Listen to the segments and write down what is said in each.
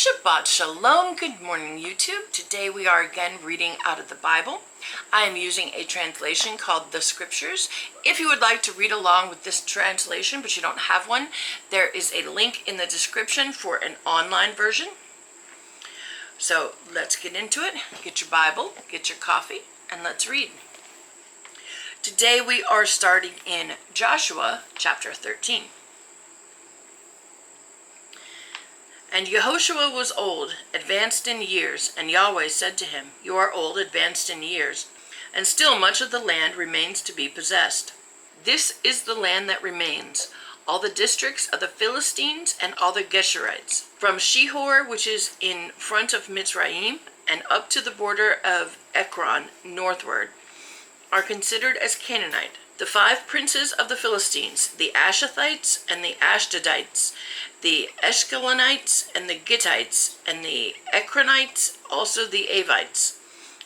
Shabbat Shalom. Good morning, YouTube. Today we are again reading out of the Bible. I am using a translation called The Scriptures. If you would like to read along with this translation, but you don't have one, there is a link in the description for an online version. So let's get into it. Get your Bible, get your coffee, and let's read. Today we are starting in Joshua chapter 13. And Yehoshua was old, advanced in years, and Yahweh said to him, "You are old, advanced in years, and still much of the land remains to be possessed. This is the land that remains, all the districts of the Philistines and all the Geshurites, from Shihor, which is in front of Mitzrayim, and up to the border of Ekron northward, are considered as Canaanite. The 5 princes of the Philistines, the Ashathites and the Ashdodites, the Eshkelonites and the Gittites and the Ekronites, also the Avites,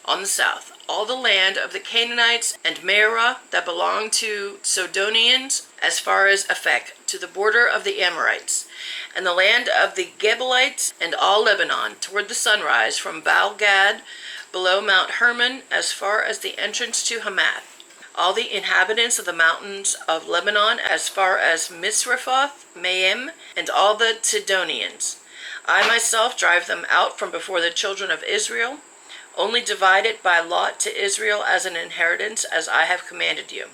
on the south, all the land of the Canaanites and Mearah that belonged to Sidonians as far as Aphek, to the border of the Amorites, and the land of the Gebalites and all Lebanon, toward the sunrise, from Baal-Gad below Mount Hermon as far as the entrance to Hamath, all the inhabitants of the mountains of Lebanon as far as Misrephoth, Maim, and all the Sidonians. I myself drive them out from before the children of Israel, only divide it by lot to Israel as an inheritance, as I have commanded you.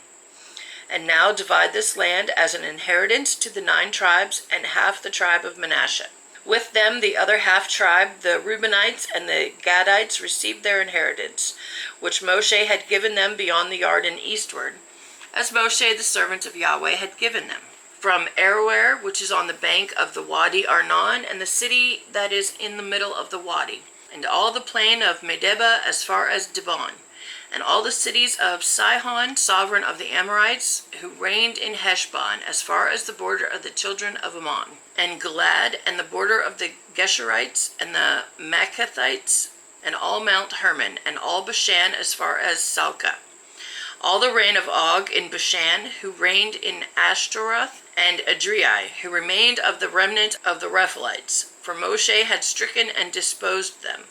And now divide this land as an inheritance to the 9 tribes and half the tribe of Manasseh. With them the other half tribe, the Reubenites and the Gadites, received their inheritance, which Moshe had given them beyond the Jordan eastward, as Moshe the servant of Yahweh had given them, from Aroer, which is on the bank of the Wadi Arnon, and the city that is in the middle of the wadi, and all the plain of Medeba as far as Dibon, and all the cities of Sihon, sovereign of the Amorites, who reigned in Heshbon, as far as the border of the children of Ammon, and Gilad, and the border of the Geshurites, and the Maccathites, and all Mount Hermon, and all Bashan as far as Salcah, all the reign of Og in Bashan, who reigned in Ashtaroth, and Adriai, who remained of the remnant of the Rephaites, for Moshe had stricken and disposed them.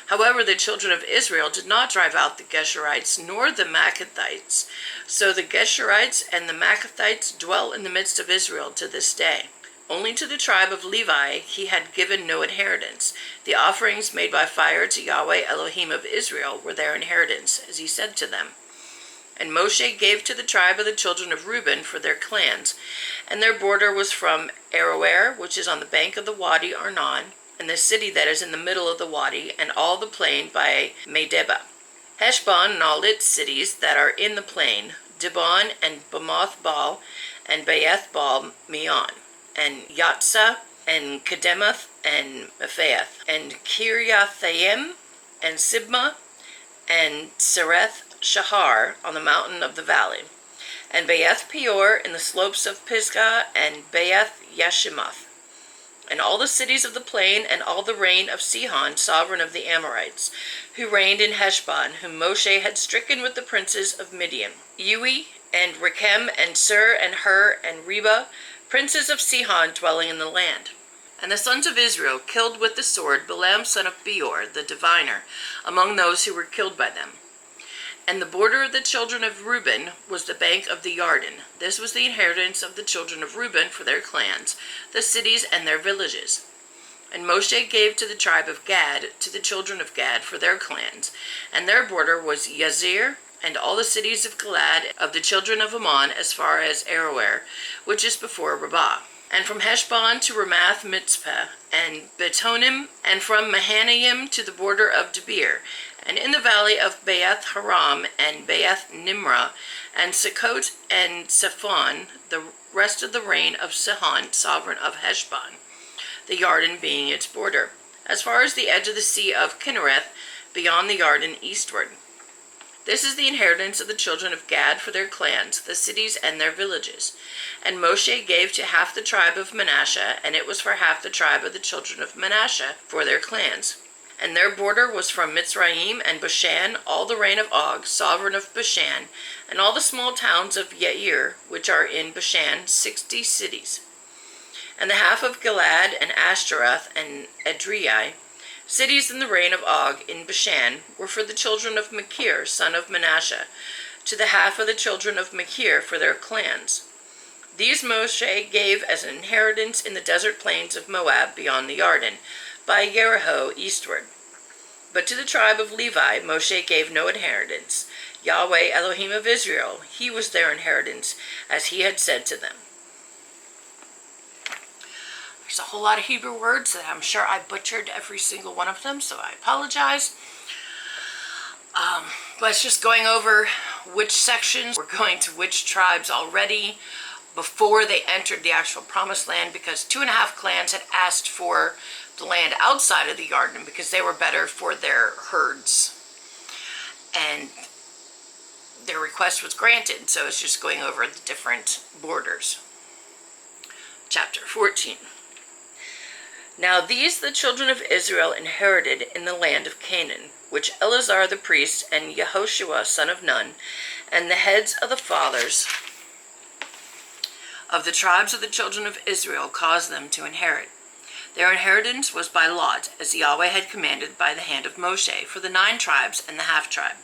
However, the children of Israel did not drive out the Geshurites nor the Maccathites, so the Geshurites and the Maccathites dwell in the midst of Israel to this day. Only to the tribe of Levi he had given no inheritance. The offerings made by fire to Yahweh Elohim of Israel were their inheritance, as he said to them. And Moshe gave to the tribe of the children of Reuben for their clans, and their border was from Aroer, which is on the bank of the Wadi Arnon, and the city that is in the middle of the wadi, and all the plain by Medeba, Heshbon and all its cities that are in the plain, Dibon and Bamoth Baal, and Baeth Baal Meon, and Yatzah, and Kedemoth, and Mephaeth, and Kiriathaim, and Sibmah, and Sereth Shahar on the mountain of the valley, and Baeth Peor in the slopes of Pisgah, and Baeth Yashimoth, and all the cities of the plain, and all the reign of Sihon, sovereign of the Amorites, who reigned in Heshbon, whom Moshe had stricken with the princes of Midian, Ewi, and Rechem, and Sur, and Hur, and Reba, princes of Sihon dwelling in the land. And the sons of Israel killed with the sword Balaam son of Beor, the diviner, among those who were killed by them. And the border of the children of Reuben was the bank of the Jordan. This was the inheritance of the children of Reuben for their clans, the cities and their villages. And Moshe gave to the tribe of Gad, to the children of Gad, for their clans. And their border was Yazir, and all the cities of Gilad, of the children of Ammon, as far as Aroer, which is before Rabbah. And from Heshbon to Ramath Mitzpeh, and Betonim, and from Mahanaim to the border of Debir, and in the valley of Baeth Haram, and Baeth Nimrah, and Sukkot, and Zephon, the rest of the reign of Sihon, sovereign of Heshbon, the Jordan being its border, as far as the edge of the sea of Kinnereth, beyond the Jordan eastward. This is the inheritance of the children of Gad for their clans, the cities and their villages. And Moshe gave to half the tribe of Manasseh, and it was for half the tribe of the children of Manasseh for their clans. And their border was from Mitzrayim and Bashan, all the reign of Og, sovereign of Bashan, and all the small towns of Yair, which are in Bashan, 60 cities. and the half of Gilead, and Ashtaroth, and Edrei, cities in the reign of Og in Bashan, were for the children of Machir, son of Manasseh, to the half of the children of Machir for their clans. These Moshe gave as an inheritance in the desert plains of Moab beyond the Jordan, by Jericho eastward. But to the tribe of Levi Moshe gave no inheritance. Yahweh Elohim of Israel, he was their inheritance, as he had said to them. There's a whole lot of Hebrew words that I'm sure I butchered every single one of them, so I apologize. But it's just going over which sections we're going to which tribes already before they entered the actual promised land, because 2.5 clans had asked for the land outside of the Jordan because they were better for their herds. And their request was granted, so it's just going over the different borders. Chapter 14. Now these the children of Israel inherited in the land of Canaan, which Eleazar the priest and Yehoshua son of Nun, and the heads of the fathers of the tribes of the children of Israel caused them to inherit. Their inheritance was by lot, as Yahweh had commanded by the hand of Moshe, for the 9 tribes and the half-tribe.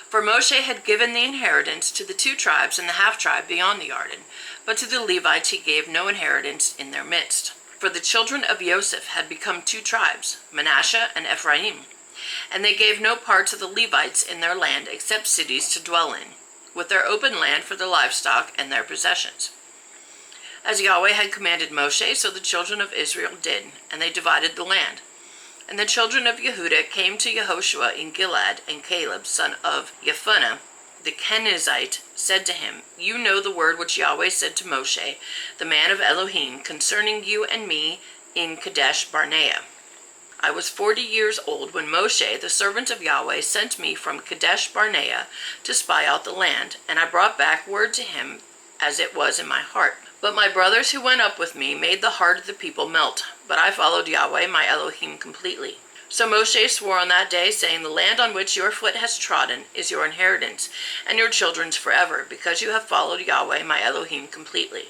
For Moshe had given the inheritance to the 2 tribes and the half-tribe beyond the Jordan, but to the Levites he gave no inheritance in their midst. For the children of Joseph had become 2 tribes, Manasseh and Ephraim, and they gave no part to the Levites in their land except cities to dwell in, with their open land for their livestock and their possessions. As Yahweh had commanded Moshe, so the children of Israel did, and they divided the land. And the children of Yehudah came to Yehoshua in Gilead, and Caleb, son of Jephunneh, the Kenizzite, said to him, You know the word which Yahweh said to Moshe, the man of Elohim, concerning you and me in Kadesh Barnea. I was 40 years old when Moshe, the servant of Yahweh, sent me from Kadesh Barnea to spy out the land, and I brought back word to him as it was in my heart. But my brothers who went up with me made the heart of the people melt, but I followed Yahweh my Elohim completely. So Moshe swore on that day, saying, The land on which your foot has trodden is your inheritance, and your children's forever, because you have followed Yahweh my Elohim completely.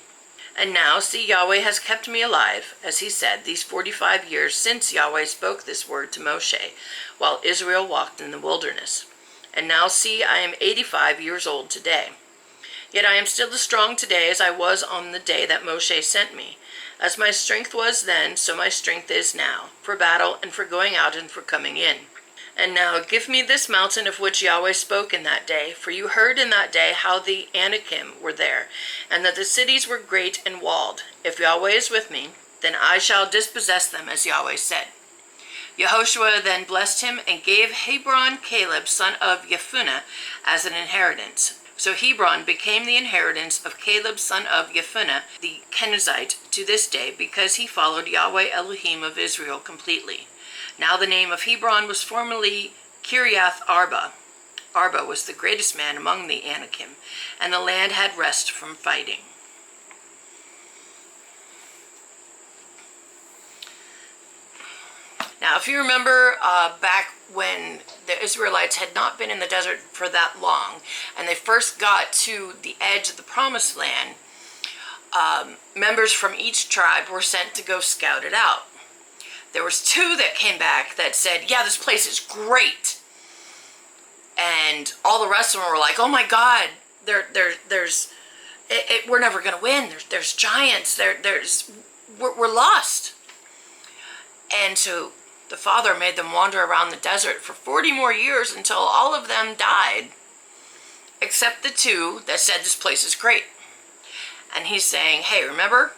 And now, see, Yahweh has kept me alive, as he said, these 45 years since Yahweh spoke this word to Moshe, while Israel walked in the wilderness. And now, see, I am 85 years old today. Yet I am still as strong today as I was on the day that Moshe sent me. As my strength was then, so my strength is now, for battle and for going out and for coming in. And now give me this mountain of which Yahweh spoke in that day, for you heard in that day how the Anakim were there, and that the cities were great and walled. If Yahweh is with me, then I shall dispossess them, as Yahweh said. Yehoshua then blessed him and gave Hebron Caleb, son of Jephunneh, as an inheritance. So Hebron became the inheritance of Caleb, son of Jephunneh, the Kenizzite, to this day, because he followed Yahweh Elohim of Israel completely. Now the name of Hebron was formerly Kiriath Arba. Arba was the greatest man among the Anakim, and the land had rest from fighting. Now, if you remember back when the Israelites had not been in the desert for that long, and they first got to the edge of the promised land, members from each tribe were sent to go scout it out. There was 2 that came back that said, yeah, this place is great. And all the rest of them were like, oh my God, we're never going to win. There's giants. We're lost. And so the Father made them wander around the desert for 40 more years until all of them died, except the 2 that said this place is great. And he's saying, hey, remember,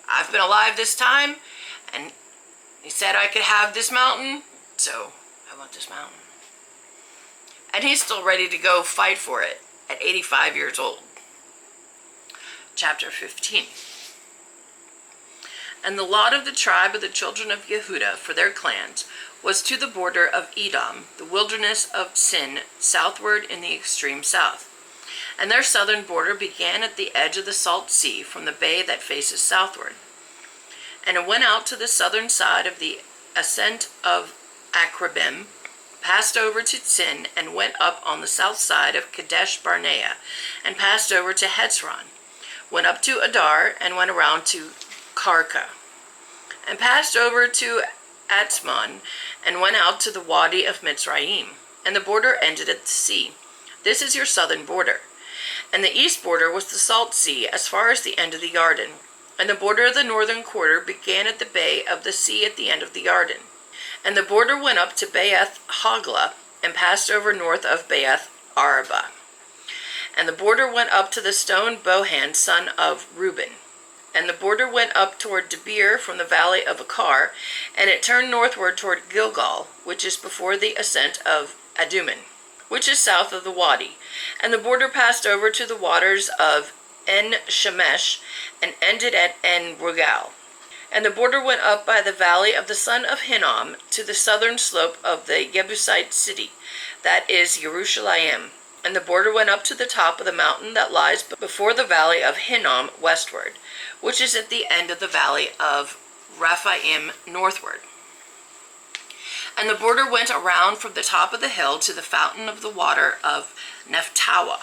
I've been alive this time, and he said I could have this mountain, so I want this mountain. And he's still ready to go fight for it at 85 years old. Chapter 15. And the lot of the tribe of the children of Yehudah for their clans was to the border of Edom, the wilderness of Sin, southward in the extreme south. And their southern border began at the edge of the Salt Sea from the bay that faces southward. And it went out to the southern side of the ascent of Akrabim, passed over to Sin, and went up on the south side of Kadesh Barnea, and passed over to Hetzron, went up to Adar, and went around to Karka, and passed over to Atzmon, and went out to the Wadi of Mitzrayim, and the border ended at the sea. This is your southern border. And the east border was the Salt Sea, as far as the end of the Yarden. And the border of the northern quarter began at the bay of the sea at the end of the Yarden. And the border went up to Beeth Hagla, and passed over north of Beeth Araba. And the border went up to the stone Bohan, son of Reuben. And the border went up toward Debir from the valley of Akar, and it turned northward toward Gilgal, which is before the ascent of Adummim, which is south of the Wadi. And the border passed over to the waters of En-Shemesh, and ended at En-Rogal. And the border went up by the valley of the son of Hinnom to the southern slope of the Jebusite city, that is Jerusalem. And the border went up to the top of the mountain that lies before the valley of Hinnom westward, which is at the end of the valley of Raphaim northward. And the border went around from the top of the hill to the fountain of the water of Nephtawa,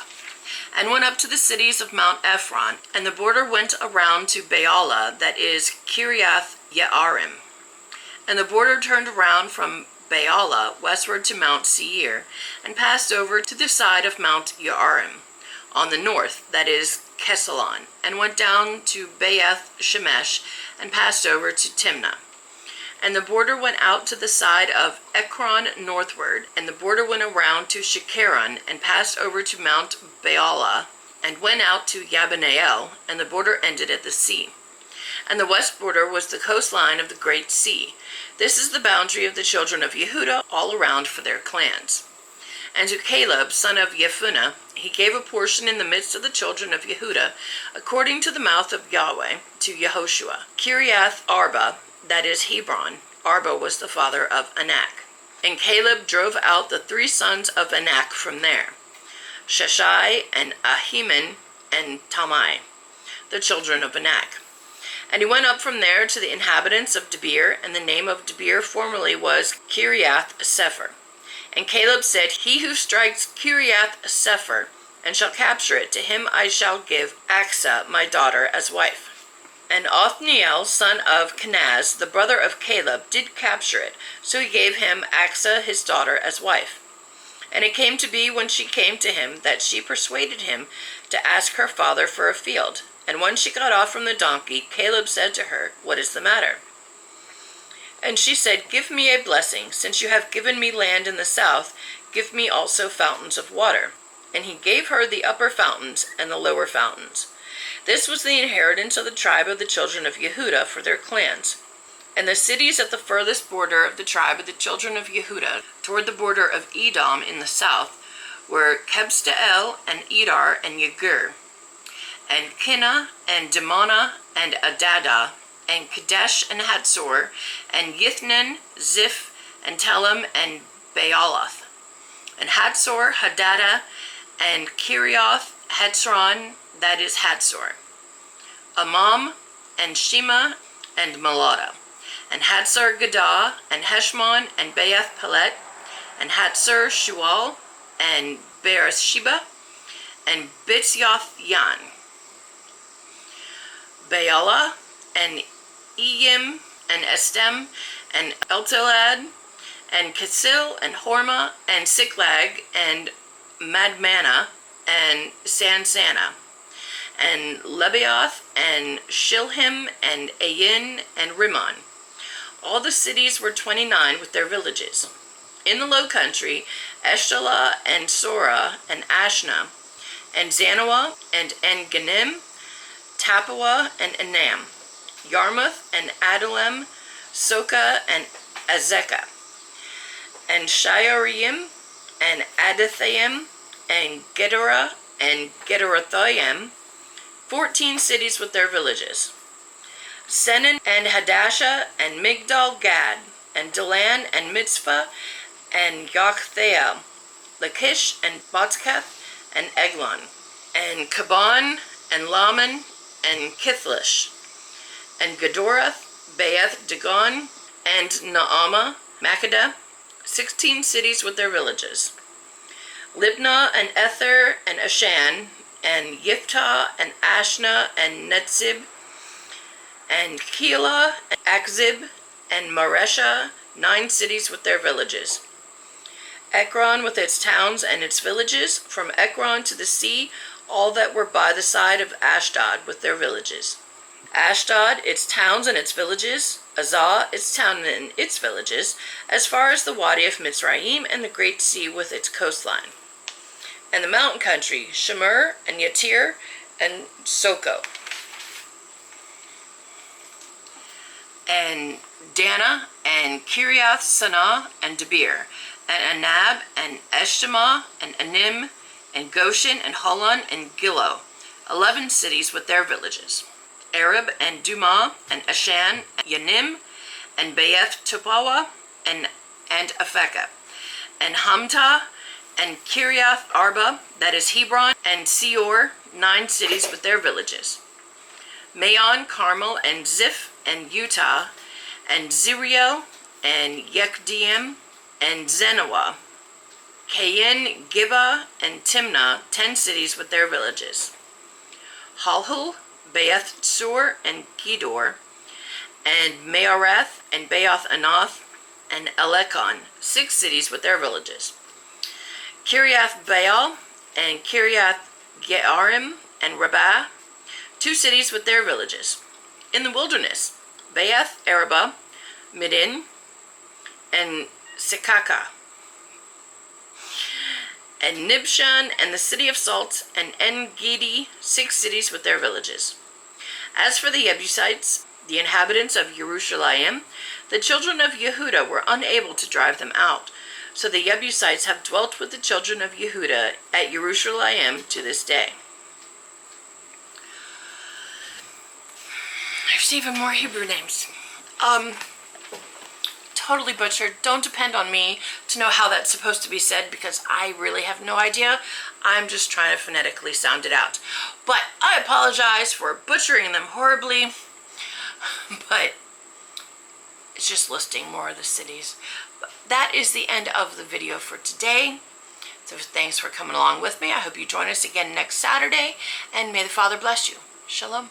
and went up to the cities of Mount Ephron. And the border went around to Baalah, that is Kiriath Yearim. And the border turned around from Baalah westward to Mount Seir, and passed over to the side of Mount Yearim on the north, that is Kesalon, and went down to Beeth Shemesh, and passed over to Timnah. And the border went out to the side of Ekron northward, and the border went around to Shekaron, and passed over to Mount Baalah, and went out to Yabaneel, and the border ended at the sea. And the west border was the coastline of the great sea. This is the boundary of the children of Yehudah all around for their clans. And to Caleb, son of Jephunneh, he gave a portion in the midst of the children of Yehudah, according to the mouth of Yahweh, to Yehoshua. Kiriath Arba, that is Hebron. Arba was the father of Anak. And Caleb drove out the 3 sons of Anak from there, Sheshai, and Ahiman, and Talmai, the children of Anak. And he went up from there to the inhabitants of Debir, and the name of Debir formerly was Kiriath Sepher. And Caleb said, He who strikes Kiriath Sepher, and shall capture it, to him I shall give Achsah my daughter as wife. And Othniel, son of Kenaz, the brother of Caleb, did capture it, so he gave him Achsah his daughter as wife. And it came to be, when she came to him, that she persuaded him to ask her father for a field. And when she got off from the donkey, Caleb said to her, What is the matter? And she said, Give me a blessing. Since you have given me land in the south, give me also fountains of water. And he gave her the upper fountains and the lower fountains. This was the inheritance of the tribe of the children of Yehudah for their clans. And the cities at the furthest border of the tribe of the children of Yehudah, toward the border of Edom in the south, were Kebstael, and Edar, and Yegur, and Kinna, and Dimona, and Adadah, and Kadesh, and Hatzor, and Yithnan, Ziph, and Telem, and Baalath, and Hatzor, Hadadah, and Kirioth, Hetzron, that is Hatzor, Amam, and Shema, and Melada, and Hatzor Gadah, and Heshmon, and Beeth Pelet, and Hatzor Shual, and Beersheba, and Bitzyoth Yan, Baalah, and Iyim, and Estem, and Eltolad, and Kesil, and Hormah, and Siklag, and Madmana, and Sansana, and Lebaoth, and Shilhim, and Ayin, and Rimmon. All the cities were 29 with their villages. In the low country, Eshtalah, and Sora, and Ashna, and Zanoah, and En-Ganim, Tappuah, and Anam, Yarmouth, and Adullam, Soka, and Azekah, and Shiorim, and Adathaim, and Gedorah, and Gedorathaim, 14 cities with their villages. Senan, and Hadashah, and Migdal Gad, and Delan, and Mitzvah, and Yochthael, Lachish, and Botzkath, and Eglon, and Kaban, and Laman, and Kithlish, and Gedorath, Beeth Dagon, and Naamah, Makkedah, 16 cities with their villages. Libnah, and Ether, and Ashan, and Yiftah, and Ashna, and Netzib, and Keilah, and Achzib, and Maresha, 9 cities with their villages. Ekron with its towns and its villages, from Ekron to the sea, all that were by the side of Ashdod with their villages. Ashdod, its towns and its villages, Azah, its town and its villages, as far as the Wadi of Mitzrayim and the great sea with its coastline. And the mountain country, Shemer and Yatir and Soko. And Dana and Kiriath Sanah and Debir, and Anab and Eshtemah and Anim and Goshen and Holon and Gilo, 11 cities with their villages. Arab and Dumah and Ashan and Yanim and Beeth Topawa and Aphekah, and Hamtah and Kiriath Arba, that is Hebron, and Seor, 9 cities with their villages. Maon, Carmel, and Ziph, and Utah, and Zeriel, and Yekdeam, and Zenoah, Kayin, Gibeah, and Timnah, 10 cities with their villages. Halhul, Beeth Sur, and Gedor, and Meareth, and Baoth Anath, and Elekon, 6 cities with their villages. Kiriath Baal, and Kiriath Jearim, and Rabbah, 2 cities with their villages. In the wilderness, Beeth Araba, Midin, and Sekaka, and Nibshan, and the city of salt, and En-Gedi, 6 cities with their villages. As for the Jebusites, the inhabitants of Jerusalem, the children of Yehuda were unable to drive them out. So the Jebusites have dwelt with the children of Yehuda at Jerusalem to this day. There's even more Hebrew names. Totally butchered. Don't depend on me to know how that's supposed to be said, because I really have no idea. I'm just trying to phonetically sound it out. But I apologize for butchering them horribly. But it's just listing more of the cities. But that is the end of the video for today. So thanks for coming along with me. I hope you join us again next Saturday. And may the Father bless you. Shalom.